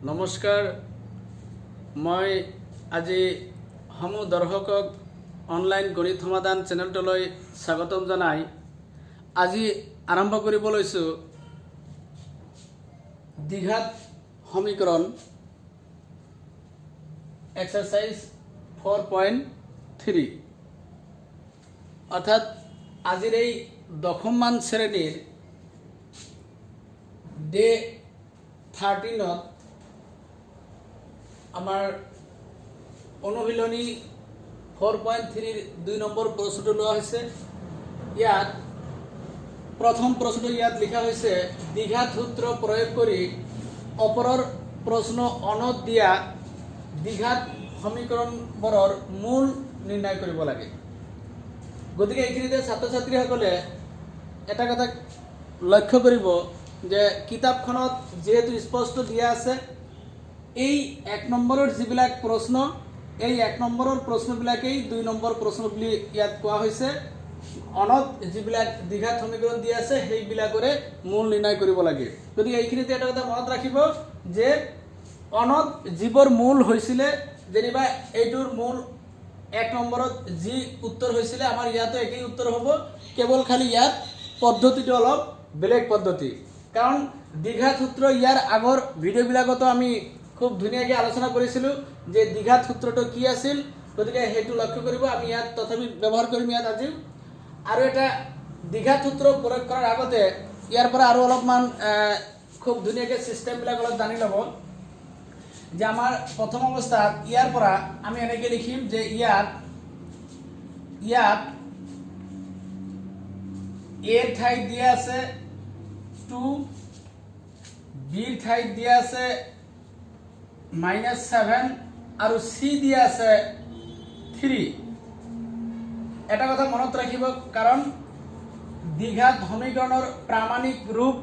নমস্কাৰ মই আজি সমূহ দৰ্শকক অনলাইন গণিত সমাধান চেনেলটোলৈ স্বাগতম জনাই আজি আৰম্ভ কৰিব লৈছো দ্বিঘাত সমীকৰণ এক্সাৰসাইজ 4.3 অৰ্থাৎ আজিৰ এই দশমমান শ্ৰেণীৰ ডে 13 আমাৰ অনুশীলনী 4.3 2 নম্বৰ প্ৰশ্নটো লোৱা হৈছে। ইয়াত প্ৰথম প্ৰশ্নটো ইয়াত লিখা হৈছে দ্বিঘাত সূত্ৰ প্ৰয়োগ কৰি ওপৰৰ প্ৰশ্ন অনত দিয়া দ্বিঘাত সমীকৰণবোৰৰ মূল নিৰ্ণয় কৰিব লাগে। গতিকে এইখিনিতে ছাত্ৰ ছাত্ৰীসকলে এটা কথা লক্ষ্য কৰিব যে কিতাপখনত যেহেতু স্পষ্ট দিয়া আছে এই 1 নম্বৰৰ যিবিলাক প্ৰশ্ন এই 1 নম্বৰৰ প্ৰশ্নবিলাকেই 2 নম্বৰ প্ৰশ্ন বুলি ইয়াত কোৱা হৈছে। অনত যিবিলাক দ্বিঘাত সমীকৰণ দিয়া আছে সেইবিলাকৰে মূল নিৰ্ণয় কৰিব লাগে। গতিকে এইখিনিতে এটা কথা মনত ৰাখিব যে অনত যিবোৰ মূল হৈছিলে যেনিবা এইটোৰ মূল 1 নম্বৰত যি উত্তৰ হৈছিলে আমাৰ ইয়াতো একেই উত্তৰ হ'ব, কেৱল খালি ইয়াত পদ্ধতিটো অলপ বেলেগ পদ্ধতি। কাৰণ দ্বিঘাত সূত্ৰ ইয়াৰ আগৰ ভিডিঅ'বিলাকতো আমি খুব ধুনীয়াকৈ আলোচনা কৰিছিলোঁ যে দ্বিঘাত সূত্ৰটো কি আছিল। গতিকে সেইটো লক্ষ্য কৰিব, আমি ইয়াত তথাপি ব্যৱহাৰ কৰিম ইয়াত আজি। আৰু এটা দ্বিঘাত সূত্ৰ প্ৰয়োগ কৰাৰ আগতে ইয়াৰ পৰা আৰু অলপমান খুব ধুনীয়াকৈ ছিষ্টেমবিলাক অলপ জানি ল'ব যে আমাৰ প্ৰথম অৱস্থাত ইয়াৰ পৰা আমি এনেকৈ লিখিম যে ইয়াত এৰ ঠাইত দিয়া আছে 2, বিৰ ঠাইত দিয়া আছে -7 আৰু সি দিয়া আছে 3। এটা কথা মনত ৰাখিব, কাৰণ দ্বিঘাত সমীকৰণৰ প্ৰামাণিক ৰূপ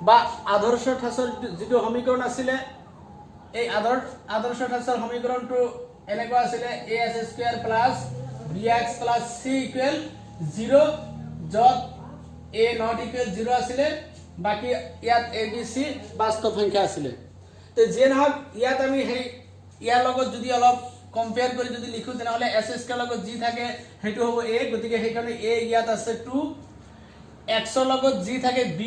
বা আদৰ্শ ঠাচৰ যিটো সমীকৰণ আছিলে এই আদৰ্শ ঠাচৰ সমীকৰণটো এনেকুৱা আছিলে ax² + bx + c = 0, য'ত a ≠ 0 আছিলে, বাকি ইয়াত a b c বাস্তৱ সংখ্যা আছিলে। তো যে নহওক ইয়াত আমি সেই ইয়াৰ লগত যদি অলপ কম্পেয়াৰ কৰি যদি লিখো তেনেহ'লে s² লগত যি থাকে সেইটো হ'ব a, গতিকে সেইকাৰণে a ইয়াত আছে 2। x ৰ লগত যি থাকে b,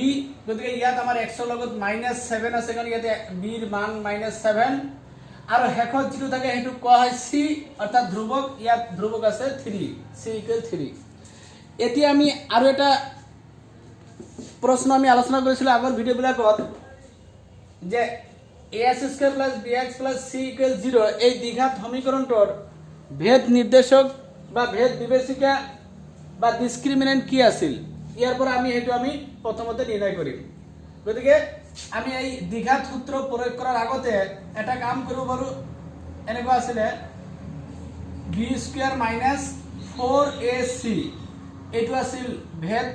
গতিকে ইয়াত আমাৰ x ৰ লগত -7 আছে কাৰণ ইয়াতে b ৰ মান -7। আৰু শেষত যিটো থাকে সেইটো কোৱা হয় c, অৰ্থাৎ ধ্ৰুৱক, ইয়াত ধ্ৰুৱক আছে 3, c = 3। এতিয়া আমি আৰু এটা প্ৰশ্ন আমি আলোচনা কৰিছিলোঁ আগৰ ভিডিঅ'বিলাকত যে ax² + bx + c = 0 এই দ্বিঘাত সমীকৰণটোৰ ভেদ নিৰ্দেশক বা ভেদ বিবেচিকা বা ডিসক্ৰিমিনেন্ট কি আছিল, ইয়াৰ পৰা আমি সেইটো আমি প্ৰথমতে নিৰ্ণয় কৰিম। গতিকে আমি এই দ্বিঘাত সূত্ৰ প্ৰয়োগ কৰাৰ আগতে এটা কাম কৰিব পাৰোঁ। এনেকুৱা আছিলে b² - 4ac এইটো আছিল ভেদ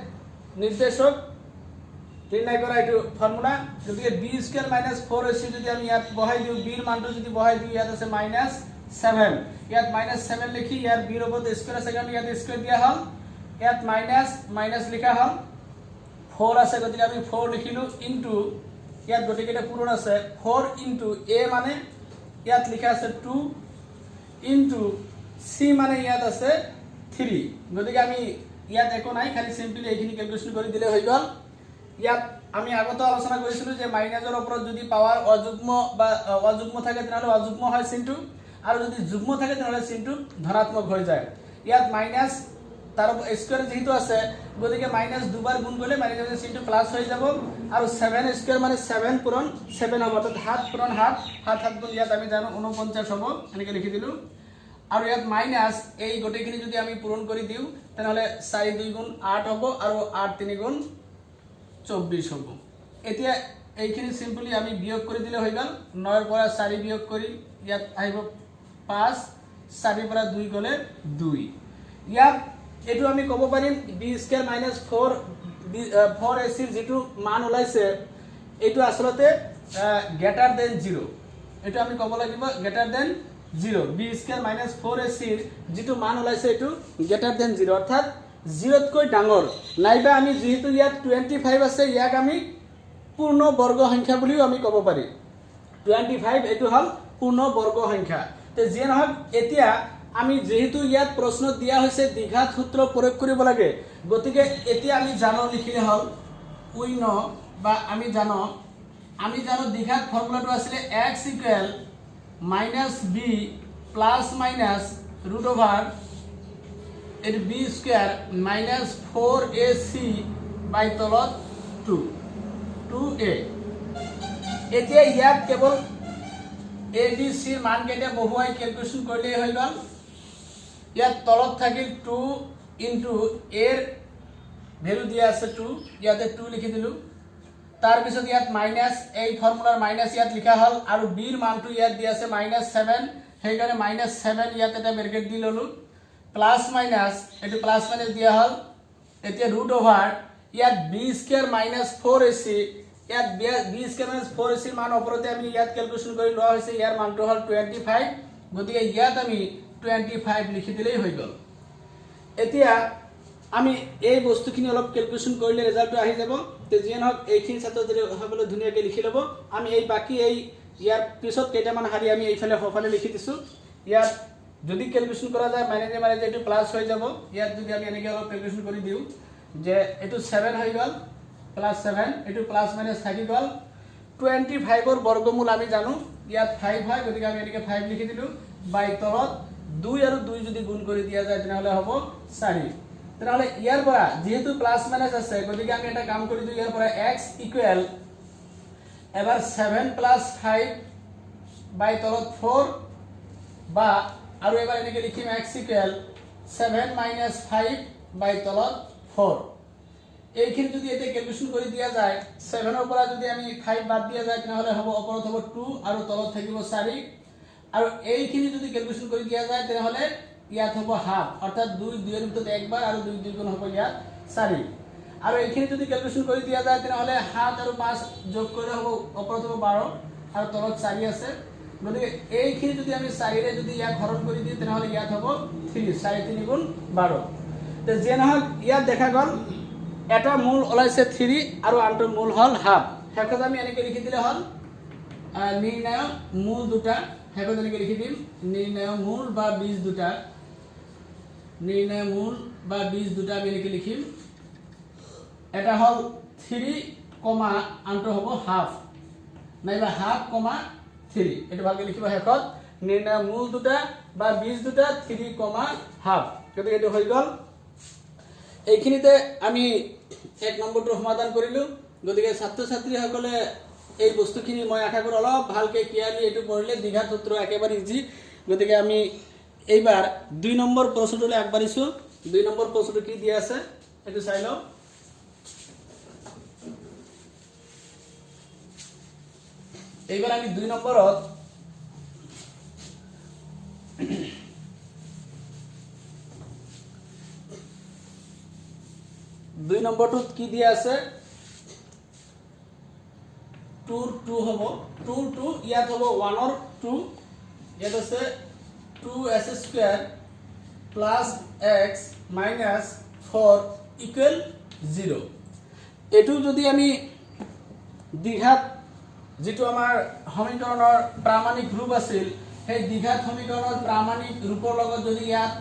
নিৰ্দেশক নিৰ্ণয় কৰা এইটো ফৰ্মুলা। গতিকে b² - 4ac যদি আমি ইয়াত বহাই দিওঁ, বিৰ মানটো যদি বহাই দিওঁ, ইয়াত আছে -7, ইয়াত -7 লিখি ইয়াৰ বিৰ ওপৰত স্কয়াৰ আছে কাৰণ ইয়াত স্কয়াৰ দিয়া হ'ল, ইয়াত মাইনাছ লিখা হ'ল, 4 আছে গতিকে আমি 4 লিখিলো ইনটু ইয়াত গতিকে পূৰণ আছে 4 ইনটু a মানে ইয়াত লিখা আছে 2 ইনটু c মানে ইয়াত আছে 3। গতিকে আমি ইয়াত একো নাই, খালি সিম্পলি এইখিনি ক্যালকুলেশন কৰি দিলে হৈ গ'ল। ইয়াত আমি আগতে আলোচনা কৰিছিলোঁ যে মাইনাছৰ ওপৰত যদি পাৱাৰ অযুগ্ম বা অযুগ্ম থাকে তেনেহ'লে অযুগ্ম হয় চিনটো, আৰু যদি যুগ্ম থাকে তেনেহ'লে চিনটো ধনাত্মক হৈ যায়। ইয়াত মাইনাছ তাৰ স্কয়াৰ যেহেতু আছে গতিকে মাইনাছ দুবাৰ গুণ কৰিলে মাইনাছৰ চিনটো প্লাছ হৈ যাব, আৰু 7² মানে 7 পূৰণ 7 হ'ব, অৰ্থাৎ 7 পূৰণ 7 গুণ ইয়াত আমি জানো 49 হ'ব, এনেকৈ লিখি দিলোঁ। আৰু ইয়াত মাইনাছ এই গোটেইখিনি যদি আমি পূৰণ কৰি দিওঁ তেনেহ'লে 4 2 গুণ 8 হ'ব আৰু 8 3 গুণ 24 হ'ব। এতিয়া এইখিনি সিম্পলি আমি বিয়োগ কৰি দিলে হৈ গ'ল। 9ৰ পৰা 4 বিয়োগ কৰি ইয়াত আহিব 5, 4ৰ পৰা 2 গ'লে 2। ইয়াত এইটো আমি ক'ব পাৰিম b² - 4ac যিটো মান ওলাইছে এইটো আচলতে > 0, এইটো আমি ক'ব লাগিব > 0। b² - 4ac যিটো মান ওলাইছে এইটো > 0, অৰ্থাৎ 0তকৈ ডাঙৰ, নাইবা আমি যেহেতু ইয়াত 25 আছে ইয়াক আমি পূৰ্ণ বৰ্গ সংখ্যা বুলিও আমি ক'ব পাৰি। 25 এটো হল পূর্ণ বর্গ সংখ্যা তে যে নহক এতিয়া আমি যেহেতু ইয়াত প্রশ্ন দিয়া হইছে দ্বিঘাত সূত্র প্রয়োগ কৰিব লাগে গতিকে এতিয়া আমি জানো লিখিলে হল উই ন বা আমি জানো দ্বিঘাত ফর্মুলাটো আছিল x = -b plus minus root over এর b square minus 4ac by তলত 2a এতিয়া ইয়াত কেবল a b c এর মান কেটে বহুৱাই ক্যালকুলেশন কৰিলে হৈ গল ইয়াত তলত থাকিল 2 ইনটু a এর ভ্যালু দিয়া আছে 2 ইয়াতে 2 লিখি দিলু তার পিছত ইয়াত মাইনাস এই ফর্মুলার মাইনাস ইয়াত লিখা হল আৰু b এৰ মানটো ইয়াত দিয়া আছে -7 হেইকাৰণে -7 ইয়াত এটা ব্র্যাকেট দি ললু প্লাস মাইনাস এটো প্লাস মাইনাস দিয়া হল এতিয়া রুট ওভার ইয়াত b স্কয়ার -4ac ইয়াত b স্কয়ার -4ac এর মান ওপৰতে আমি ইয়াত ক্যালকুলেশন কৰি লোৱা হৈছে ইয়াৰ মানটো হল 25 গতিকে ইয়াত আমি 25 লিখি দিলেই হৈ গল এতিয়া আমি এই বস্তুখিনি অলপ ক্যালকুলেশন কৰিলে ৰেজাল্টটো আহি যাব তে যেন হক এইখিনি ছাত্ৰ যদি সকলে ধুনিয়াকে লিখি লব আমি এই বাকি এই ইয়াৰ পিছত কেইটামান হাৰি আমি এইফালে হফালে লিখি দিছো ইয়াত যদি ক্যালকুলেশন করা যায় মাইনাস এটো প্লাস হৈ যাব ইয়াত যদি আমি এনেকে অলপ ক্যালকুলেশন কৰি দিও যে এটো 7 হৈ গল +7 এটো প্লাস মাইনাস থাকি গল 25 এর বর্গমূল আমি জানো ইয়াত 5 হয় গতিকে আমি এনেকে 5 লিখি দিলু বাই তলত 2 আৰু 2 যদি গুণ কৰি দিয়া যায় তেনহলে হ'ব 4 তেনহলে ইয়াৰ পৰা যেহেতু প্লাস মাইনাস আছে গতিকে আমি এটা কাম কৰি দিও ইয়াৰ পৰা x ইকুয়াল এবাৰ 7 + 5 বাই তলত 4 বা আৰু এবাৰ এনেকে লিখিম x ইকুয়াল 7 - 5 বাই তলত 4 এইখিনি যদি এতে ক্যালকুলেশন কৰি দিয়া যায় 7 এৰ পৰা যদি আমি 5 বাদ দিয়া যায় তেনহলে হ'ব ওপৰত হ'ব 2 আৰু তলত থাকিব 4 আৰু এইখিনি যদি ক্যালকুলেশন কৰি দিয়া যায় তেনহলে ইয়াত হ'ব হাফ অৰ্থাৎ 2 2 এৰ ভিতৰত একবাৰ আৰু 2 2 গুণ হ'ব ইয়াত 4 আৰু এইখিনি যদি ক্যালকুলেশন কৰি দিয়া যায় তেনহলে 7 আৰু 5 যোগ কৰি হ'ব ওপৰত হ'ব 12 আৰু তলত 4 আছে গতিকে এইখিনি যদি আমি 4 ৰে যদি ইয়াক হৰণ কৰি দিও তেনহলে ইয়াত হ'ব 3 4 3 গুণ 12 তে যে নহক ইয়াত দেখা গল এটা মূল ওলাইছে 3 আৰু আনটো মূল হল হাফ হেকত আমি এনেকে লিখি দিলে হল নির্ণয় মূল দুটা হেকত এনেকে লিখি দিম নির্ণয় মূল বা বীজ দুটা নির্ণয় মূল বা বীজ দুটা আমি এনেকে লিখিম এটা হল 3, আনটো হ'ব হাফ নাইবা হাফ, 3 এটা ভালকে লিখিব হেকত নির্ণয় মূল দুটা বা বীজ দুটা 3, হাফ গতিকে এটো হৈ গল এইখিনিতে আমি এক নম্বৰটো সমাধান কৰিলো গতিকে ছাত্ৰ ছাত্ৰী সকলে এই বস্তুখিনি মই আশা কৰো অলপ ভালকে ক্লিয়াৰলি এটো পঢ়িলে দ্বিঘাত সূত্ৰ একেবাৰে ইজি গতিকে আমি এইবাৰ 2 নম্বৰ প্ৰশ্নটোলৈ আগবাঢ়িছো 2 নম্বৰ প্ৰশ্নটো কি দিয়া আছে এটো চাই লও এইবাৰ আমি 2 নম্বৰত দুই নম্বৰটোত কি দিয়া আছে 2 হ'ব 2 ইয়াত হ'ব 1 or 2 ইয়াত আছে 2s² + x - 4 = 0 এটো যদি আমি দ্বিঘাত যেটো আমাৰ সমীকৰণৰ প্ৰামাণিক ৰূপ আছিল সেই দ্বিঘাত সমীকৰণৰ প্ৰামাণিক ৰূপৰ লগত যদি ইয়াত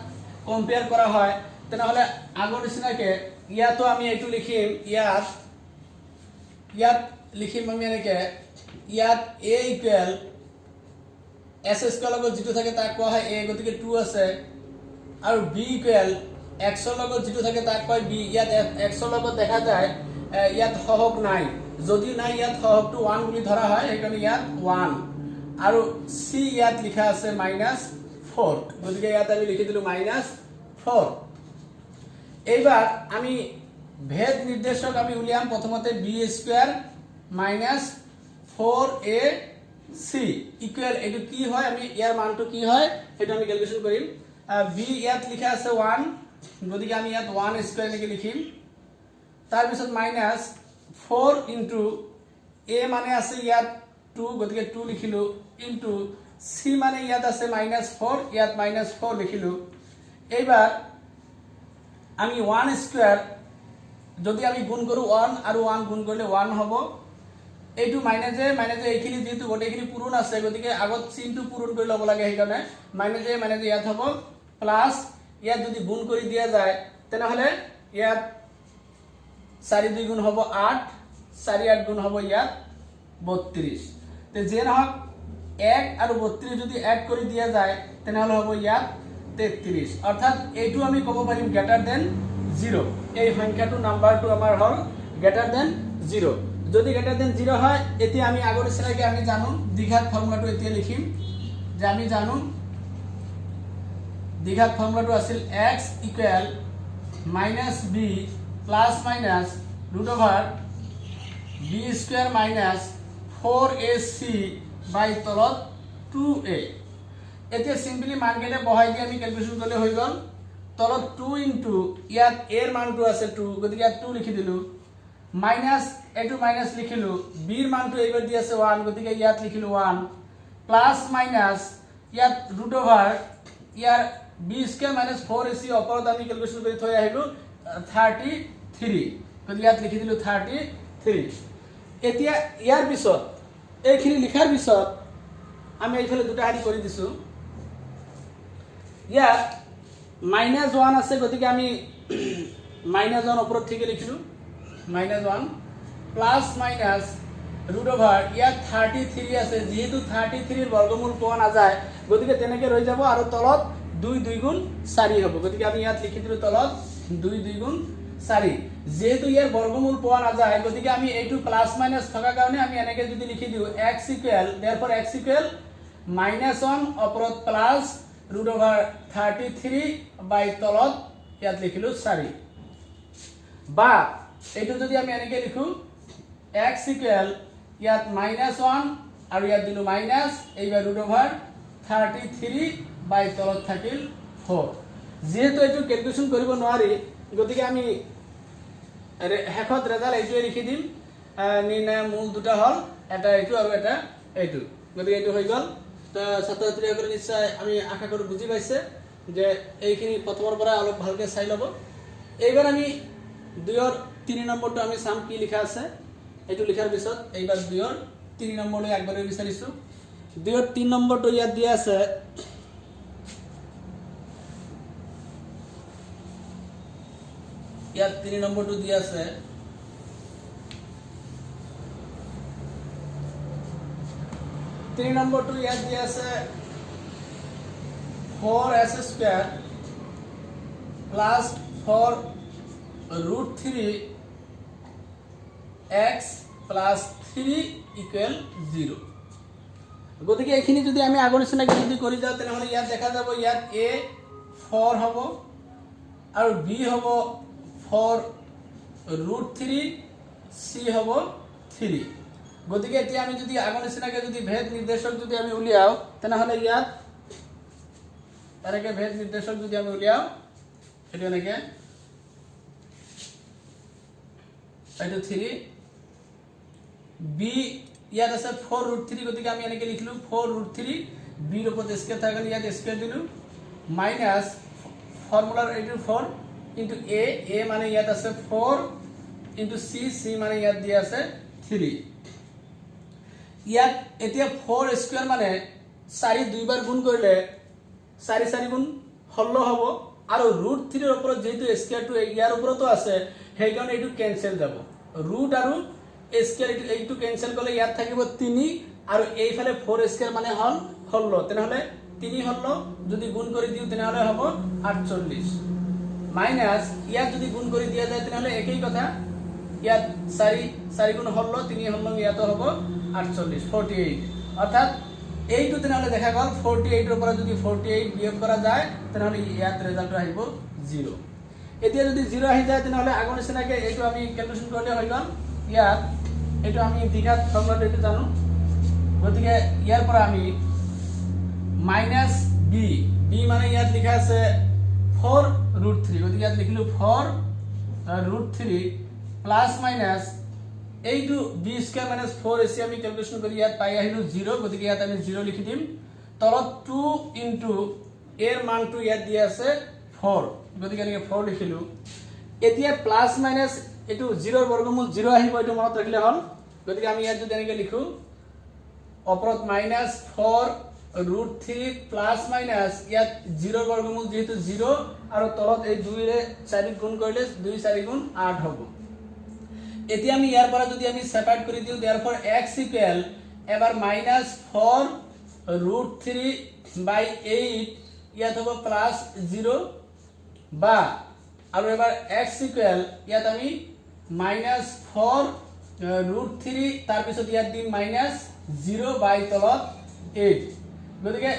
কম্পেয়াৰ কৰা হয় তেনহলে আগৰ নিচিনাকে ইয়াতো আমি এটো লিখিম ইয়াত লিখিম আমি এনেকে ইয়াত a ইকুয়াল s² লগত যেটো থাকে তাক কোৱা হয় a গতিকে 2 আছে আৰু b ইকুয়াল x ৰ লগত যেটো থাকে তাক কয় b ইয়াত x ৰ লগত দেখা যায় ইয়াত সহগ নাই যদি নাই ইয়াত সহগটো 1 বুলি ধৰা হয় সেইকাৰণে ইয়াত 1 আৰু c ইয়াত লিখা আছে -4 গতিকে ইয়াত আমি লিখি দিলো -4 এইবাৰ আমি ভেদ নিৰ্দেশক আমি উলিয়াম প্ৰথমতে b² - 4ac ইকুয়াল এটো কি হয় আমি ইয়াৰ মানটো কি হয় এটা আমি ক্যালকুলেশন কৰিম b ইয়াত লিখা আছে 1 গতিকে আমি ইয়াত 1² নেকি লিখিম তাৰ পিছত -4 ইনটু a মানে আছে ইয়াত 2 গতিকে 2 লিখিলো ইনটু c মানে ইয়াত আছে -4 ইয়াত -4 লিখিলো এইবাৰ আমি 1² যদি আমি গুণ কৰো 1 আৰু 1 গুণ কৰিলে 1 হ'ব এইটো মাইনাজে এইখিনি যেহেতু গোটেইখিনি পূৰণ আছে গতিকে আগত চিনটো পূৰণ কৰি ল'ব লাগে সেইকাৰণে মাইনাজে ইয়াত হ'ব প্লাছ ইয়াত যদি গুণ কৰি দিয়া যায় তেনেহলে ইয়াত 4 2 গুণ হ'ব 8 4 8 গুণ হ'ব ইয়াত 32 তে যে নহক 1 আৰু 32 যদি এড কৰি দিয়া যায় তেনেহলে হ'ব ইয়াত 33 অৰ্থাৎ এইটো আমি ক'ব পাৰিম গ্ৰেটাৰ দেন 0 এই সংখ্যাটো নাম্বাৰটো আমাৰ হল গ্ৰেটাৰ দেন 0 যদি গ্ৰেটাৰ দেন 0 হয় এতিয়া আমি আগৰ নিচিনাকৈ আমি জানো দ্বিঘাত ফৰ্মুলাটো এতিয়া লিখিম যে আমি জানো দ্বিঘাত ফৰ্মুলাটো আছিল x equal - b plus minus √b square minus 4ac by তলত 2a এতিয়া সিম্পলি মানকেইটা বহাই দি আমি ক্যালকুলেশন কৰিলে হৈ গল তলত 2 ইনটু ইয়াত a এর মানটো আছে 2 গতিকে ইয়াত 2 লিখি দিলো মাইনাস a2 মাইনাস লিখিলো b এর মানটো এইবাৰ দি আছে 1 গতিকে ইয়াত লিখিলো 1 প্লাস মাইনাস ইয়াত √ওভার ইয়াৰ b স্কয়াৰ মাইনাস 4ac ওপৰত আমি ক্যালকুলেশন কৰি থৈ আহিলো 33 গতিকে ইয়াত লিখি দিলো 33 এতিয়া ইয়াৰ পিছত এইখিনি লিখাৰ পিছত আমি এইফালে দুটা হাৰি কৰি দিছো ইয়াত -1 আছে গতিকে আমি -1 ওপৰত ঠিক লিখিলো -1 প্লাস মাইনাস √ওভাৰ ইয়াত 33 আছে যেহেতু 33 এৰ বৰ্গমূল পোৱা নাযায় গতিকে তেনেকে ৰৈ যাব আৰু তলত 2 2 গুণ 4 হ'ব গতিকে আমি ইয়াত লিখি দিলো তলত 2 2 গুণ 4 যেহেতু ইয়াৰ বৰ্গমূল পোৱা নাযায় গতিকে আমি এইটো প্লাস মাইনাস থকা কাৰণে আমি এনেকে যদি লিখি দিও x equal therefore x equal -1 ওপৰত প্লাস √ওভার 33 বাই তলত ইয়াত লিখিলো 4 বা এইটো যদি আমি এনেকে লিখো x ইকুৱেল ইয়াত -1 আৰু ইয়াত দিলো মাইনাস এইবাৰ √ওভাৰ 33 বাই তলত থাকিল 4 যেহেতু এইটো ক্যালকুলেশন কৰিব নোৱাৰি গতিকে আমি হেকত ৰেজাল্ট এইটোৱে লিখি দিম নিৰ্ণয় মূল দুটা হল এটা এইটো আৰু এটা এইটো গতিকে এইটো হৈ গল তো ছাত্ৰছাত্ৰীসকলে নিশ্চয় আমি আশা কৰো বুজি পাইছে যে এইখিনি প্ৰথমৰ পৰা অলপ ভালকে চাই ল'ব এইবাৰ আমি 2 ৰ 3 নম্বৰটো আমি চাম কি লিখা আছে এইটো লিখাৰ পিছত এইবাৰ 2 ৰ 3 নম্বৰলৈ একবাৰে বিচাৰিছো 2 ৰ 3 নম্বৰটো ইয়াত দিয়া আছে ইয়াত 3 নম্বৰটো দিয়া আছে 3 নম্বৰটো ইয়াত দিয়া আছে 4s square plus 4 √3 x plus 3 equal 0 গতিকে এইখিনি যদি আমি আগৰ নিচিনাকৈ যদি কৰি যাওঁ তেনেহলে ইয়াত দেখা যাব ইয়াত a 4 হ'ব আৰু b হ'ব 4 √3 c হ'ব 3 গতিকে এতিয়া আমি যদি আগৰ নিচিনাকৈ যদি ভেদ নিৰ্দেশক যদি আমি উলিয়াও তেনেহলে ইয়াত এনেকে ভেদ নিৰ্দেশক যদি আমি উলিয়াও এটো এনেকে এইটো 3 b ইয়াত আছে 4 √3 গতিকে আমি এনেকে লিখিলো 4 √3 b এর উপর স্কয়ার থাকলে ইয়াত স্কয়ার দিলু মাইনাস ফর্মুলার এইটো 4 ইনটু a মানে ইয়াত আছে 4 ইনটু c মানে ইয়াত দিয়া আছে 3 ইয়াত এতিয়া 4 স্কয়ার মানে 4 দুইবাৰ গুণ কৰিলে 4 4 গুণ 16 হ'ব আৰু √3 এৰ উপৰ যেহেতু স্কয়াৰটো ইয়াৰ উপৰতো আছে সেই কাৰণে এইটো ক্যান্সেল যাব ৰুট আৰু স্কয়াৰ এইটো ক্যান্সেল কৰিলে ইয়াত থাকিব 3 আৰু এইফালে 4 স্কয়াৰ মানে হল 16 তেনেহলে 3 16 যদি গুণ কৰি দিও তেনেহলে হ'ব 48 মাইনাস ইয়াত যদি গুণ কৰি দিয়া যায় তেনেহলে একই কথা ইয়াত 4 গুণ 16 3 16 ইয়াতো হ'ব 48 48 অর্থাৎ এইটো তেনেহলে দেখা গল 48 এর পৰা যদি 48 বিয়োগ কৰা যায় তেনেহলে ইয়াত ৰেজাল্ট আহিব 0 এতিয়া যদি 0 আহি যায় তেনেহলে আগৰ নিচিনাকৈ এইটো আমি ক্যালকুলেশন কৰিলে হৈ গল ইয়াত এইটো আমি দ্বিঘাত ফৰ্মুলাটো এইটো জানো গতিকে ইয়াৰ পৰা আমি -b মানে ইয়াত লিখা আছে 4 √3 গতিকে ইয়াত লিখিলো 4 √3 প্লাস মাইনাস এইটো b স্কয়ার মাইনাস 4ac আমি ক্যালকুলেশন কৰি ইয়াত পাই আহিলো 0 গতিকে ইয়াত আমি 0 লিখি দিম তলত 2 ইনটু এর মানটো ইয়াত দিয়া আছে 4 গতিকে আমি 4 লিখিলো এতিয়া প্লাস মাইনাস এটো 0 এর বর্গমূল 0 আহিব এটো মনত ৰাখিলে হল গতিকে আমি ইয়াত যদি এনেকৈ লিখো ওপৰত -4√3 প্লাস মাইনাস ইয়াত 0 বৰ্গমূল যেহেতু 0 আৰু তলত এই 2 ৰে 4 গুণ কৰিলে 2 4 গুণ 8 হ'ব এতিয়া আমি ইয়াৰ পৰা যদি আমি সেপাৰেট কৰি দিও therefore x ইকুৱেল এবাৰ -4√3/8 ইয়াত হ'ব +0 বা আৰু এবাৰ x ইকুৱেল ইয়াত আমি -4√3 তাৰ পিছত ইয়াত দিম -0 বাই তলত 8 গতিকে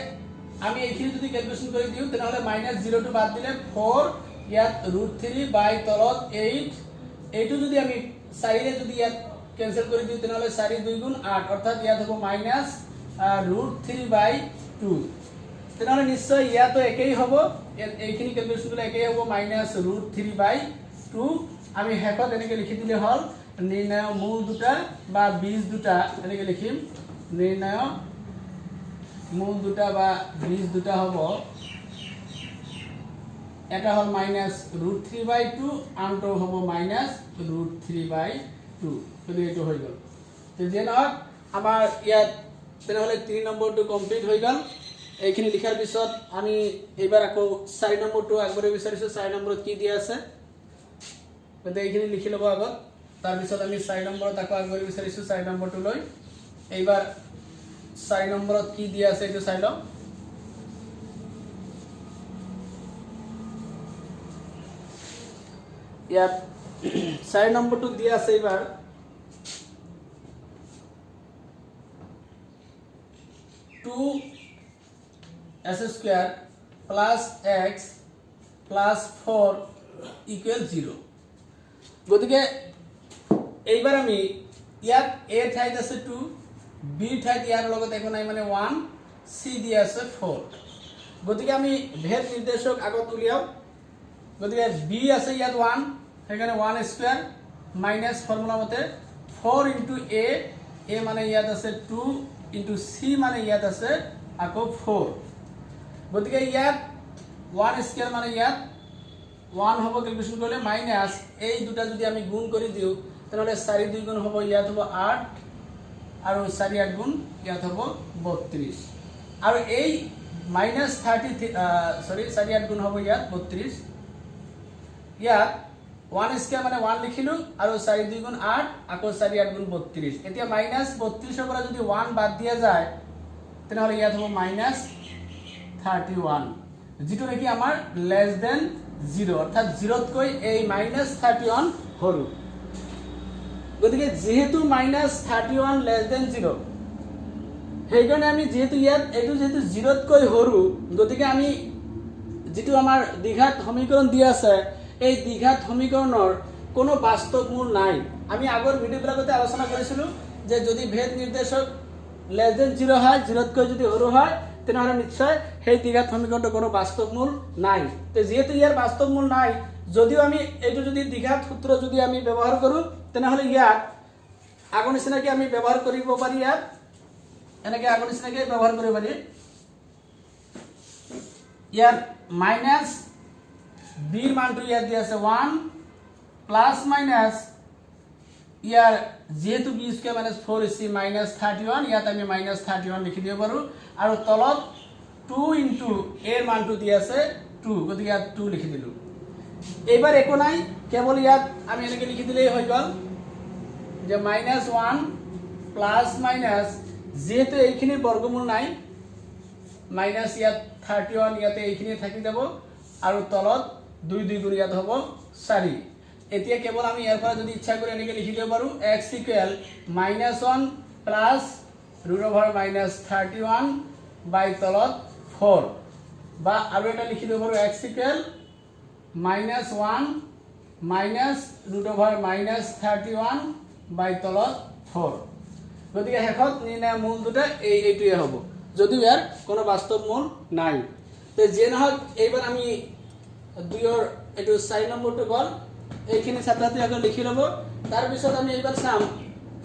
আমি এইখিনি যদি ক্যালকুলেশন কৰি দিও তেনহলে -0 টো বাদ দিলে 4 ইয়াত √3 বাই তলত 8 এইটো যদি আমি 4 ৰে যদি ইয়াত ক্যান্সেল কৰি দিও তেনহলে 4 2 গুণ 8 অৰ্থাৎ ইয়াত হ'ব -√3/2 তেনহলে নিশ্চয় ইয়াতো একেই হ'ব এইখিনি ক্যালকুলেশন কৰিলে একেই হ'ব -√3/2 আমি হেকত এনেকৈ লিখি দিলে হল নিৰ্ণয় মূল দুটা বা বীজ দুটা এনেকৈ লিখিম নিৰ্ণয় মূল দুটা বা বীজ দুটা হ'ব এটা হল -√3/2 আনটো হ'ব -√3/2 যদি এটো হৈ গল তে যেনক আমাৰ ইয়াত তেনহলে 3 নম্বৰটো কমপ্লিট হৈ গল এইখিনি লিখাৰ পিছত আমি এবাৰ আকৌ 4 নম্বৰটো আগবঢ়াব বিচাৰিছো 4 নম্বৰত কি দিয়া আছে গতে এইখিনি লিখি লব আগত তাৰ পিছত আমি 4 নম্বৰত আকৌ আগবঢ়াব বিচাৰিছো 4 নম্বৰটো লৈ এইবাৰ 4 নম্বৰত কি দিয়া আছে এটো চাই লও ইয়াত 4 নম্বৰটো দিয়া আছে এইবাৰ 2s² plus x plus 4 equal 0 গতিকে এইবাৰ আমি ইয়াত a ঠাইত আছে 2 b ঠাইত ইয়াৰ লগত একো নাই মানে 1 c দিয়া আছে 4 গতিকে আমি ভেদ নিৰ্দেশক আগত উলিয়াও গতিকে b আছে ইয়াত 1 সেইকাৰণে 1² মাইনাস ফৰ্মুলা মতে 4 * a মানে ইয়াত আছে 2 * c মানে ইয়াত আছে আকৌ 4 গতিকে ইয়াত 1² মানে ইয়াত 1 হ'ব ক্যালকুলেশন কৰিলে মাইনাস এই দুটা যদি আমি গুণ কৰি দিও তেনহলে 4 2 গুণ হ'ব ইয়াত হ'ব 8 আৰু 4 8 গুণ ইয়াত হ'ব 32 আৰু এই -30 4 8 গুণ হ'ব ইয়াত 32 ইয়াত 1² মানে 1 লিখিলো আৰু 4 2 গুণ 8 আকৌ 4 8 গুণ 32 এতিয়া -32 ৰ পৰা যদি 1 বাদ দিয়া যায় তেনহলে ইয়াত হ'ব -31 যেটো নেকি আমাৰ লেস দেন 0 অৰ্থাৎ 0 তকৈ এই -31 সৰু গতিকে যেহেতু -31 লেস দেন 0 সেইকাৰণে আমি যেহেতু ইয়াত এটো যেহেতু 0 তকৈ সৰু গতিকে আমি যেটো আমাৰ দ্বিঘাত সমীকৰণ দিয়া আছে এই দ্বিঘাত সমীকৰণৰ কোনো বাস্তৱ মূল নাই আমি আগৰ ভিডিওবিলাকতে আলোচনা কৰিছিলো যে যদি ভেদ নিৰ্দেশক লেস দেন 0 হয় 0 তকৈ যদি সৰু হয় তেনহলে নিশ্চয় সেই দ্বিঘাত সমীকৰণৰ কোনো বাস্তৱ মূল নাই তে যেহেতু ইয়াৰ বাস্তৱ মূল নাই যদিও আমি এইটো যদি দ্বিঘাত সূত্ৰ যদি আমি ব্যৱহাৰ কৰো তেনহলে ইয়াত আগৰ নিচিনাকৈ আমি ব্যৱহাৰ কৰিব পাৰি ইয়াত এনেকৈ আগৰ নিচিনাকৈ ব্যৱহাৰ কৰিব পাৰি ইয়াত মাইনাস b ৰ মানটো ইয়াত দিয়া আছে 1 প্লাস মাইনাস ইয়াৰ যেহেতু b² - 4ac -31 ইয়াত আমি -31 লিখি দিব পাৰো আৰু তলত 2 * a ৰ মানটো দিয়া আছে 2 গতিকে ইয়াত 2 লিখি দিলো এইবাৰ একো নাই কেৱল ইয়াত আমি এনেকৈ লিখি দিলেই হৈ গল যে -1 প্লাস মাইনাস যেহেতু এইখিনি বৰ্গমূল নাই মাইনাস ইয়াত 31 ইয়াতে এইখিনি থাকি যাব আৰু তলত 2 2 গুণ ইয়াত হ'ব 4 এতিয়া কেৱল আমি ইয়াৰ পৰা যদি ইচ্ছা কৰি এনেকৈ লিখি দিব পাৰো x ইকুৱেল -1 প্লাস √-31 বাই তলত 4 বা আৰু এটা লিখি দিব পাৰো x ইকুৱেল -1 মাইনাস √-31 বাই তলত 4 গতিকে হেকত নিৰ্ণয় মূল দুটা এইটোৱে হ'ব যদিও ইয়াৰ কোনো বাস্তৱ মূল নাই তে যে নহক এইবাৰ আমি দুইৰ এটো 4 নম্বৰটো গল এইখিনি ছাত্ৰটি আগত লিখি লব তাৰ পিছত আমি এইবাৰ চাম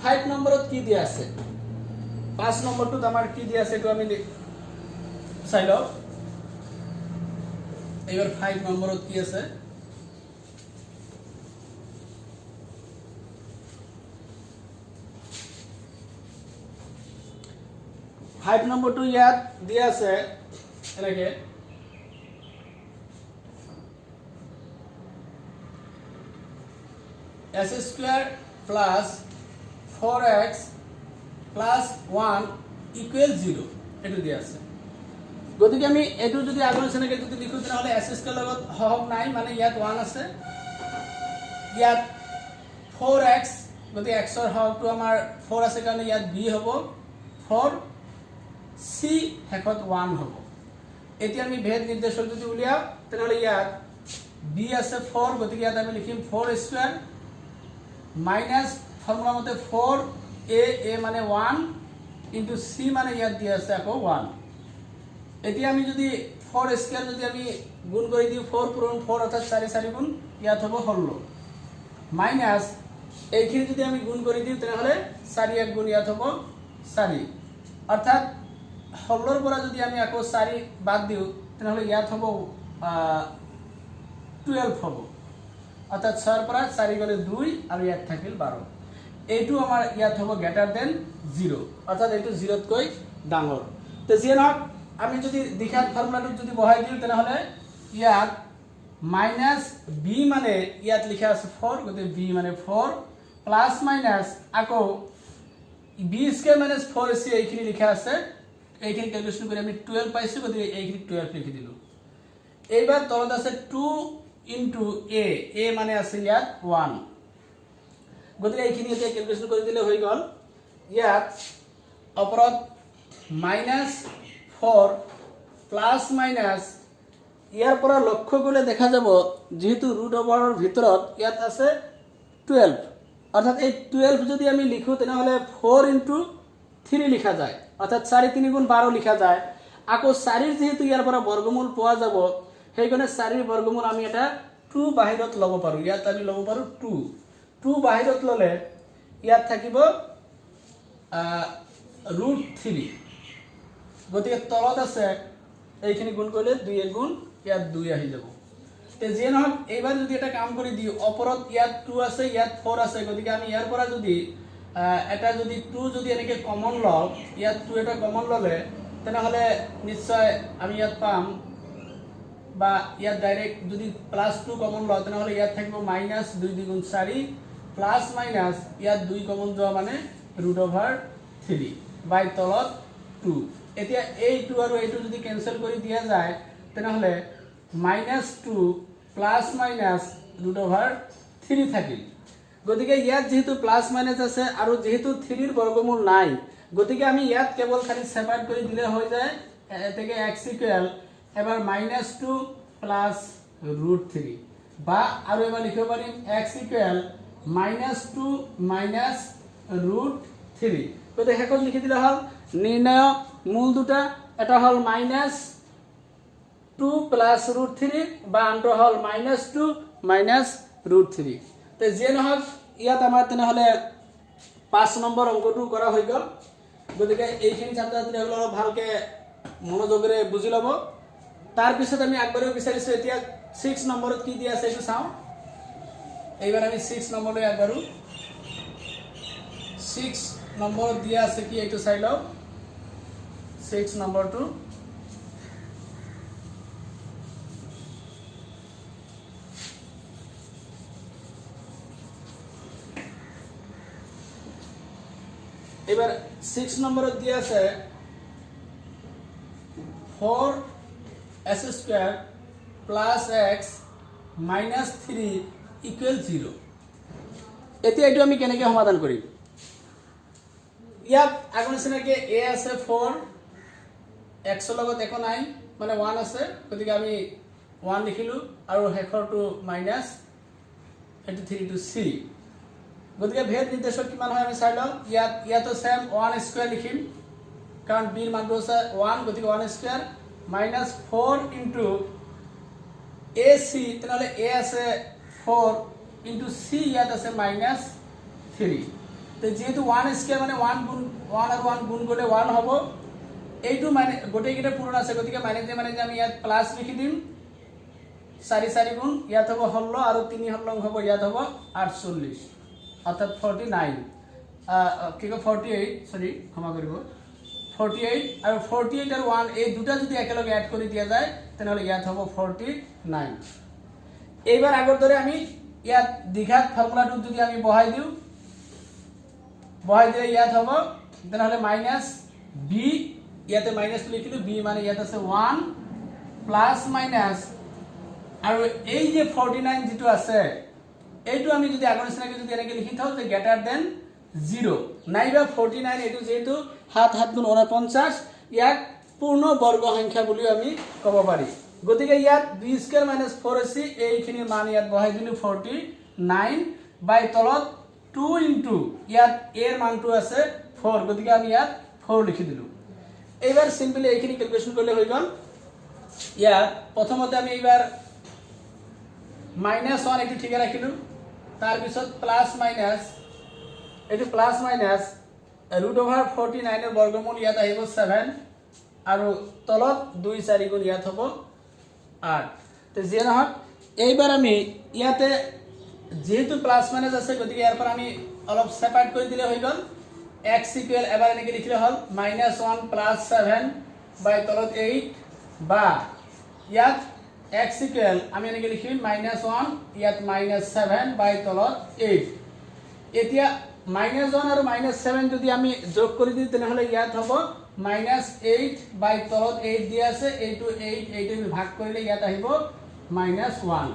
5 নম্বৰত কি দিয়া আছে 5 নম্বৰটো আমাৰ কি দিয়া আছে এটো আমি চাই লও এইবাৰ 5 নম্বৰত কি আছে 5 নম্বৰটো ইয়াত দিয়া আছে এনেকে s square plus 4x plus 1 equal 0 এটো দিয়া আছে গতিকে আমি এটো যদি আগৰ নিচিনাকৈ যদি লিখো তেতিয়াহ'লে s স্কয়াৰ লগত হহক নাই মানে ইয়াত 1 আছে ইয়াত 4x গতি x ৰ হকটো আমাৰ 4 আছে কাৰণে ইয়াত b হ'ব 4 c হেকত 1 হ'ব এতিয়া আমি ভেদ নিৰ্দেশক যদি উলিয়াও তেতিয়াহ'লে ইয়াত b আছে 4 গতি ইয়াত আমি লিখিম 4 স্কয়াৰ মাইনাস ফর্মুলা মতে 4 a মানে 1 ইনটু c মানে ইয়াত দিয়া আছে আকৌ 1 এতিয়া আমি যদি 4 স্কয়ার যদি আমি গুণ কৰি দিও 4 পূৰণ 4 অৰ্থাৎ 4 4 গুণ ইয়াত হ'ব 16 মাইনাস এইখিনি যদি আমি গুণ কৰি দিও তেতিয়াহলে 4 এক গুণ ইয়াত হ'ব 4 অৰ্থাৎ 16 ৰ পৰা যদি আমি আকৌ 4 বাদ দিও তেতিয়াহলে ইয়াত হ'ব 12 হ'ব অর্থাৎ 6 ৰ পৰা 4 গলে 2 আৰু ইয়াত থাকিল 12 এইটো আমাৰ ইয়াত হ'ব গ্ৰেটাৰ দেন 0 অৰ্থাৎ এইটো 0 তকৈ ডাঙৰ তে জিনক আমি যদি দিখাত ফৰ্মুলাটো যদি বহাই দিও তেনহলে ইয়াত মাইনাস b মানে ইয়াত লিখা আছে 4 গতে b মানে 4 প্লাস মাইনাস আকৌ b স্কয়ার মাইনাস 4c এইখিনি লিখা আছে এইখিনি ক্যালকুলেশন কৰি আমি 12 পাইছো গতে এইখিনি 12 লিখি দিলো এইবাৰ তলত আছে 2 into a মানে আছে ইয়াত 1 গতিকে এইখিনি এতিয়া ক্যালকুলেশন কৰি দিলে হৈ গল ইয়াত অপৰত -4 প্লাস মাইনাস ইয়াৰ পৰা লক্ষ্য কৰিলে দেখা যাব যেহেতু ৰুট ওভাৰৰ ভিতৰত ইয়াত আছে 12 অৰ্থাৎ এই 12 যদি আমি লিখো তেনেহলে 4 into 3 লিখা যায় অৰ্থাৎ 4 3 গুণ 12 লিখা যায় আকৌ 4 যেহেতু ইয়াৰ পৰা বৰ্গমূল পোৱা যাব সেইকাৰণে 4 ৰ বৰ্গমূল আমি এটা 2 বাহিৰত লব পাৰো ইয়াত আমি লব পাৰো 2 বাহিৰত ললে ইয়াত থাকিব √3 গতিকে তলত আছে এইখিনি গুণ কৰিলে 2 এ গুণ ইয়াত 2 আহি যাব তে যে নহক এইবাৰ যদি এটা কাম কৰি দিও ওপৰত ইয়াত 2 আছে ইয়াত 4 আছে গতিকে আমি ইয়াৰ পৰা যদি এটা যদি 2 যদি এনেকে কমন লও ইয়াত 2 এটা কমন ললে তেনেহলে নিশ্চয় আমি ইয়াত পাম বা ইয়াত ডাইরেক্ট যদি +2 কমন লও তেনহলে ইয়াত থাকিব -2 2 গুণ 4 প্লাস মাইনাস ইয়াত 2 কমন যোৱা মানে √3 বাই তলত 2 এতিয়া এই 2 আৰু এইটো যদি ক্যান্সেল কৰি দিয়া যায় তেনহলে -2 প্লাস মাইনাস √3 থাকিল গতিকে ইয়াত যেহেতু প্লাস মাইনাস আছে আৰু যেহেতু 3 ৰ বৰ্গমূল নাই গতিকে আমি ইয়াত কেৱল খালি সেপাৰেট কৰি দিলে হৈ যায় এতেকে x ইকুয়াল এবাৰ -2 প্লাস √3 বা আৰু এবাৰ লিখিব পাৰিম x ইকুয়াল -2 মাইনাস √3 গতে হেকত লিখি দিলে হল নিৰ্ণয় মূল দুটা এটা হল -2 প্লাস √3 বা আনটো হল -2 মাইনাস √3 তে যে নহক ইয়াত আমাৰ তেনেহলে 5 নম্বৰ অংকটো কৰা হৈ গল গতিকে এইখিনি ছাত্ৰ ছাত্ৰীসকল অলপ ভালকে মনোযোগৰে বুজি লব তাৰ পিছত আমি আগবাঢ়িব বিচাৰিছো এতিয়া 6 নম্বৰত কি দিয়া আছে এইটো চাও এইবাৰ আমি 6 নম্বৰলৈ আগবাঢ়ো 6 নম্বৰত দিয়া আছে কি এইটো চাই লও 6 নম্বৰটো এবাৰ 6 নম্বৰত দিয়া আছে 4s square plus x minus 3 equal 0 এতিয়া এটো আমি কেনেকৈ সমাধান কৰিম ইয়াত আগনিচিনাকে a আছে 4 x ৰ লগত একো নাই মানে 1 আছে গতিকে আমি 1 লিখিলো আৰু হেখৰটো মাইনাস এটো 3 to c গতিকে ভেদ নিৰ্দেশক কিমান হয় আমি চাই লও ইয়াতো সেম 1 স্কয়াৰ লিখিম কাৰণ b ৰ মানটো আছে 1 গতিকে 1 square minus 4 into ac তেনহলে a আছে 4 into c ইয়াত আছে minus 3 তে যেহেতু 1 স্কয়ার মানে 1 গুণ 1 আৰু 1 গুণ কৰিলে 1 হ'ব এইটো মানে গোটেইকেইটা পূৰণ আছে গতিকে মানে যে আমি ইয়াত প্লাস লিখি দিম 4 4 গুণ ইয়াত হ'ব 16 আৰু 3 16 হ'ব ইয়াত হ'ব 48 অৰ্থাৎ 49 কি কো 48 সৰি ক্ষমা কৰিব 48 আৰু 48 আৰু 1 এই দুটা যদি একেলগে এড কৰি দিয়া যায় তেনেহলে ইয়াত হ'ব 49 এইবাৰ আগৰ দৰে আমি ইয়াত দ্বিঘাত ফৰ্মুলাটো যদি আমি বহাই দিও ইয়াত হ'ব তেনেহলে মাইনাস b ইয়াতে মাইনাস লিখিলো b মানে ইয়াত আছে 1 প্লাস মাইনাস আৰু এই যে 49 যেটো আছে এইটো আমি যদি আগৰ নিচিনাকৈ যদি এনেকৈ লিখি থাও যে গ্ৰেটাৰ দেন 0 নাইবা 49 এটো যেটো 7 7 গুণ 49 ইয়াক পূৰ্ণ বৰ্গ সংখ্যা বুলি আমি ক'ব পাৰি গতিকে ইয়াত b স্কয়াৰ - 4ac এইখিনি মান ইয়াত বহাই দিলো 49 বাই তলত 2 ইনটু ইয়াত a এর মানটো আছে 4 গতিকে আমি ইয়াত 4 লিখি দিলো এইবাৰ সিম্পলি এইখিনি ক্যালকুলেশন কৰিলে হৈ গল ইয়াত প্ৰথমতে আমি এইবাৰ -1 এটো ঠিকে ৰাখিলো তাৰ পিছত প্লাস মাইনাস এটো প্লাস মাইনাস √49 এৰ বৰ্গমূল ইয়াত আহিব 7 আৰু তলত 2 4 গুণ ইয়াত হ'ব 8 তে যে নহক এইবাৰ আমি ইয়াতে যেহেতু প্লাস মাইনাস আছে গতিকে ইয়াৰ পৰা আমি অলপ সেপাৰেট কৰি দিলে হৈ গল x ইকুয়াল এবাৰ এনেকৈ লিখিলে হল -1 প্লাস 7 বাই তলত 8 বা ইয়াত x ইকুয়াল আমি এনেকৈ লিখিম -1 ইয়াত -7 বাই তলত 8 এতিয়া -1 আৰু -7 যদি আমি যোগ কৰি দিই তেনেহলে ইয়াত হ'ব -8 বাই তলত 8 দিয়া আছে এইটো 8 এইটো আমি ভাগ কৰিলে ইয়াত আহিব -1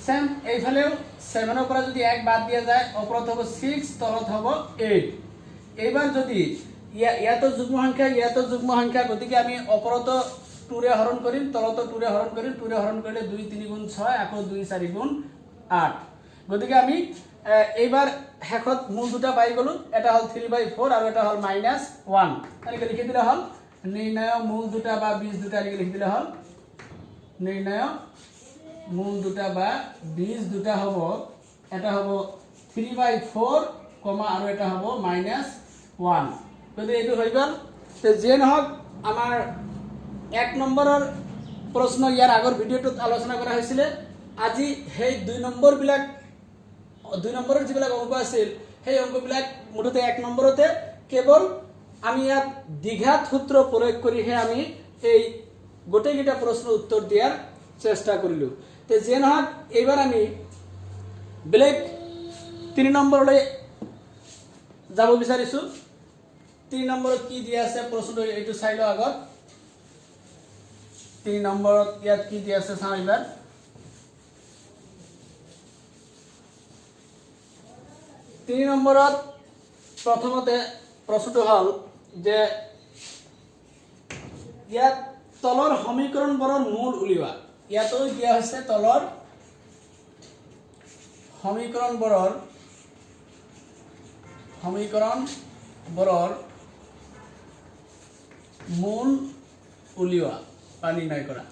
সেম এইফালেও 7 ৰ পৰা যদি 1 বাদ দিয়া যায় ওপৰত হ'ব 6 তলত হ'ব 8 এইবাৰ যদি ইয়াতো যুগ্ম সংখ্যা গতিকে আমি ওপৰত 2 ৰে হৰণ কৰিম তলত 2 ৰে হৰণ কৰিম 2 ৰে হৰণ কৰিলে 2 3 গুণ 6 আকৌ 2 4 গুণ 8 গতিকে আমি এইবাৰ হেকত মূল দুটা পাই গলো এটা হল 3/4 আৰু এটা হল -1 এনেকৈ লিখি দিলে হল নিৰ্ণয় মূল দুটা বা বীজ দুটা এনেকৈ লিখি দিলে হল নিৰ্ণয় মূল দুটা বা বীজ দুটা হ'ব এটা হ'ব 3/4 আৰু এটা হ'ব -1 গতিকে এইটো হৈ গল তে যে নহক আমাৰ 1 নম্বৰৰ প্ৰশ্ন ইয়াৰ আগৰ ভিডিওটোত আলোচনা কৰা হৈছিল আজি সেই 2 নম্বৰৰ যিবিলাক অংক আছিল সেই অংকবিলাক মুঠতে 1 নম্বৰতে কেৱল আমি ইয়াত দ্বিঘাত সূত্ৰ প্ৰয়োগ কৰিহে আমি এই গোটেইকেইটা প্ৰশ্ন উত্তৰ দিয়াৰ চেষ্টা কৰিলো তে যে নহক এইবাৰ আমি ব্লেক 3 নম্বৰলৈ যাব বিচাৰিছো 3 নম্বৰত কি দিয়া আছে প্ৰশ্নটো এইটো চাই লও আগত 3 নম্বৰত ইয়াত কি দিয়া আছে চাও এবাৰ 3 নম্বৰত প্ৰথমতে প্ৰশ্নটো হল যে ইয়াত তলৰ সমীকৰণবোৰৰ মূল উলিওৱা ইয়াতো দিয়া হৈছে তলৰ সমীকৰণবোৰৰ মূল উলিওৱা বা নিৰ্ণয় কৰা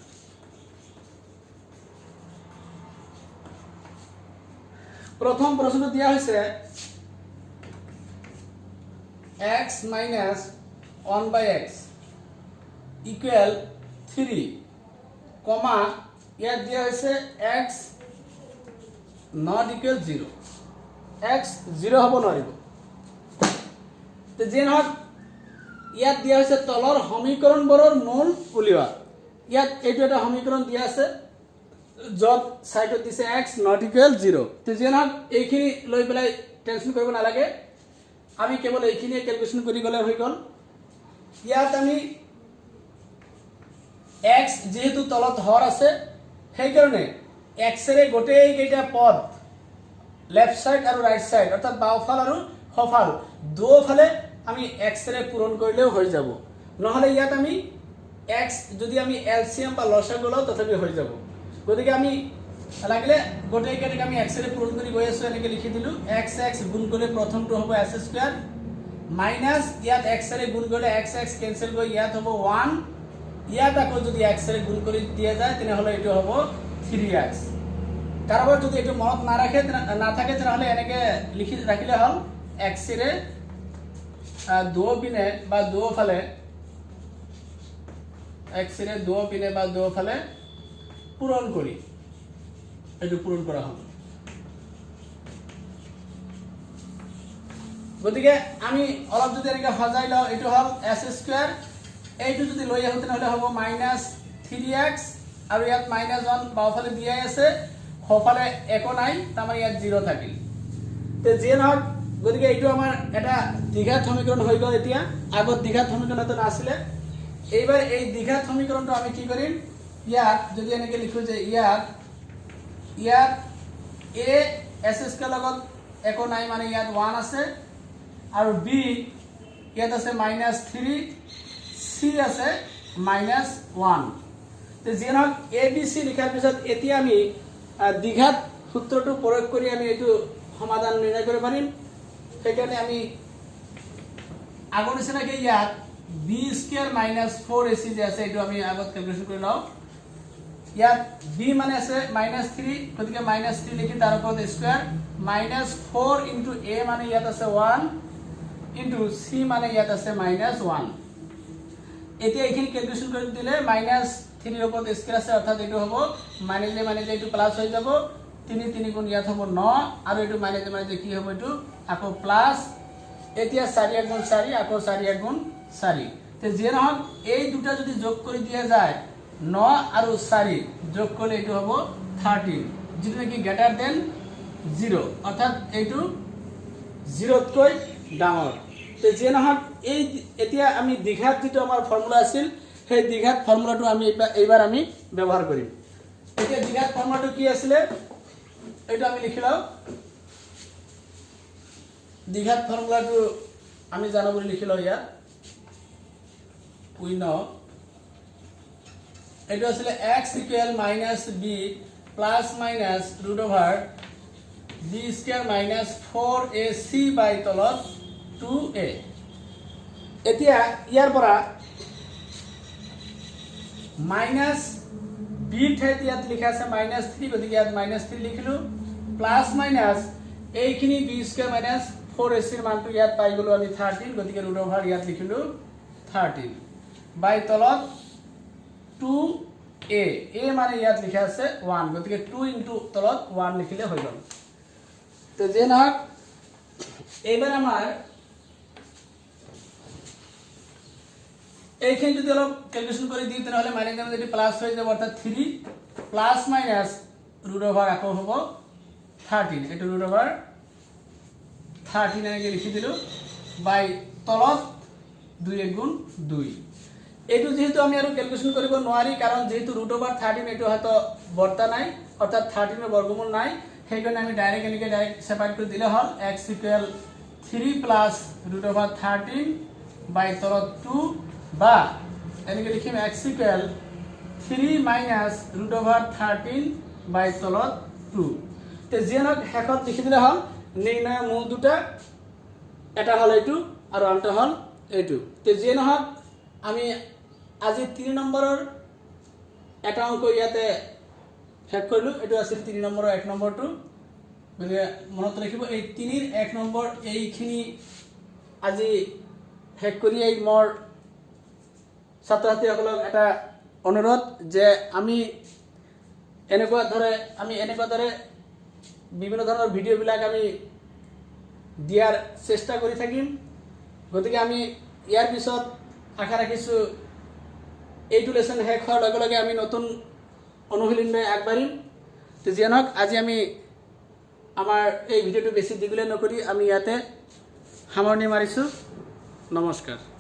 প্ৰথম প্ৰশ্নটো দিয়া হৈছে x minus 1/x equal 3 comma ইয়াত দিয়া হৈছে x not equal 0 x 0 হ'ব নোৱাৰিব তে যে নহক ইয়াত দিয়া হৈছে তলৰ সমীকৰণবোৰৰ মূল উলিওৱা ইয়াত এইটো এটা সমীকৰণ দিয়া আছে যত সাইডত দিছে x not equal 0 তে যে নহক এইখিনি লৈ পেলাই টেনশন কৰিব নালাগে আমি কেৱল এইখিনি ক্যালকুলেশন কৰি গলে হৈ গল ইয়াত আমি x যেহেতু তলত হৰ আছে সেই কাৰণে x এৰ গোটেই কেইটা পদ লেফট সাইড আৰু ৰাইট সাইড অৰ্থাৎ বাওফাল আৰু সোঁফাল দুফালে আমি x এৰ পূৰণ কৰিলেও হৈ যাব নহলে ইয়াত আমি x যদি আমি এলসিএম বা লসাগু লও তথাপি হৈ যাব গতিকে আমি লাগিলে গোটেই কেইটাক আমি x এর পূরণ কৰি গৈ আছো এনেকৈ লিখি দিলো x গুণ কৰিলে প্ৰথমটো হ'ব s² মাইনাস ইয়াত x এৰ গুণ কৰিলে x কেনসেল গৈ ইয়াত হ'ব 1 ইয়াত আকৌ যদি x এর গুণ কৰি দিয়া যায় তেনেহলে এটো হ'ব 3x কাৰবাৰ যদি এটো মনত না থাকে তাহলে এনেকৈ লিখি ৰাখিলে হল x এর দুপিনে বা দুফালে x এর দুপিনে বা দুফালে পূরণ করি এটো পূরণ করা হবে গতিকে আমি অলপ যদি এনেকৈ সজাই লওঁ এইটো হ'ল এছ স্কুৱেৰ এইটো যদি লৈ আহোঁ তেনেহ'লে হ'ব -3x আৰু ইয়াত -1 বাওঁফালে দিয়াই আছে সোঁফালে একো নাই তাৰমানে ইয়াত 0 থাকিল তে যিয়ে নহওক গতিকে এইটো আমাৰ এটা দ্বিঘাত সমীকৰণ হৈ গ'ল এতিয়া আগত দ্বিঘাত সমীকৰণ এটা নাছিলে এইবাৰ এই দ্বিঘাত সমীকৰণটো আমি কি কৰিম ইয়াত যদি এনেকৈ লিখোঁ যে ইয়াত a s স্কয়াৰ লগত একো নাই মানে ইয়াত 1 আছে আৰু b ইয়াত আছে -3 c আছে -1 তে যিয়ে নহওক a b c লিখাৰ পিছত এতিয়া আমি দ্বিঘাত সূত্ৰটো প্ৰয়োগ কৰি আমি এইটো সমাধান নিৰ্ণয় কৰিব পাৰিম সেইকাৰণে আমি আগৰ নিচিনাকে ইয়াত b স্কয়াৰ -4ac যে আছে এইটো আমি আগত ক্যালকুলেশন কৰি লওঁ ইয়াত b মানে আছে -3 গতিকে -3 লিখি তাৰ ওপৰত স্কয়াৰ -4 ইনটু a মানে ইয়াত আছে 1 ইনটু c মানে ইয়াত আছে -1 এতিয়া এইখিনি ক্যালকুলেশন কৰি দিলে -3 ৰ ওপৰত স্কয়াৰ আছে অৰ্থাৎ এইটো হ'ব মাইনাস এইটো প্লাস হৈ যাব 3 3 গুণ ইয়াত হ'ব 9 আৰু এইটো মাইনাস কি হ'ব এইটো আকৌ প্লাস এতিয়া 4 গুণ 4 আকৌ 4 গুণ 4 তে যিয়ে নহওক এই দুটা যদি যোগ কৰি দিয়া যায় 9 আৰু 4 যোগ কৰিলে এইটো হ'ব 13 যেটো নেকি গ্ৰেটাৰ দেন 0 অৰ্থাৎ এইটো 0 তকৈ ডাঙৰ তে যিয়ে নহওক এই এতিয়া আমি দ্বিঘাত যেটো আমাৰ ফৰ্মুলা আছিল সেই দ্বিঘাত ফৰ্মুলাটো আমি এইবাৰ আমি ব্যৱহাৰ কৰিম এতিয়া দ্বিঘাত ফৰ্মুলাটো কি আছিল এইটো আমি লিখি লওঁ দ্বিঘাত ফৰ্মুলাটো আমি জানো বুলি লিখি লওঁ ইয়াত we know এইটো আছিল x equal -b plus minus root over b square minus 4ac by তলত 2a এতিয়া ইয়াৰ পৰা minus b ঠাইত ইয়াত লিখা আছে -3 গতিকে ইয়াত -3 লিখিলো প্লাস মাইনাস এইখিনি b স্কয়াৰ minus 4ac ৰ মানটো ইয়াত পাই গলো আমি 13 গতিকে root over ইয়াত লিখিলো 13 বাই তলত 2a a মানে ইয়াত লিখা আছে 1 গতিকে 2 ইনটু তলত 1 লিখিলে হৈ গল তো যে নহক এইবাৰ আমাৰ এইখিনি যদি অলপ ক্যালকুলেশন কৰি দিই তেনেহলে মাইনাস যদি প্লাস হৈ যাব অৰ্থাৎ 3 প্লাস মাইনাস root over আকৌ হ'ব 13 এটো root over 13 এনেকৈ লিখি দিলো বাই তলত 2 গুণ 2 এইটো যেহেতু আমি আৰু ক্যালকুলেশন কৰিব নোৱাৰি কাৰণ যেহেতু √13 এইটো হয়তো বৰ্তা নাই অৰ্থাৎ 13 ৰ বৰ্গমূল নাই সেইকাৰণে আমি ডাইৰেক্ট সেপাৰেট কৰি দিলে হ'ল x ইকুৱেল 3 প্লাস √13 বাই তলত 2 বা এনেকৈ লিখিম x ইকুৱেল 3 মাইনাস √13 বাই তলত 2 তে যেনক হেকত লিখি দিলে হ'ল নিৰ্ণয় মূল দুটা এটা হ'ল এইটো আৰু আনটো হ'ল এইটো তে যেনক আমি আজি 3 নম্বৰৰ এটা অংক ইয়াতে শেষ কৰিলো এটো আছিল 3 নম্বৰৰ 1 নম্বৰটো মানে মনত ৰাখিব এই 3 ৰ 1 নম্বৰ এইখিনি আজি শেষ কৰি এই মোৰ ছাত্ৰ-ছাত্ৰীসকলক এটা অনুৰোধ যে আমি এনেকুৱা ধৰে বিভিন্ন ধৰণৰ ভিডিও বিলাক আমি দিয়াৰ চেষ্টা কৰি থাকিম গতিকে আমি ইয়াৰ পিছত আশা ৰাখিছো এইটো লেসন শেষ হোৱাৰ লগে লগে আমি নতুন অনুশীলন লৈ আগবাঢ়িম তো জিয়ানক আজি আমি আমাৰ এই ভিডিওটো বেছি দীঘলীয়া নকৰি আমি ইয়াতে সামৰণি মাৰিছো নমস্কাৰ।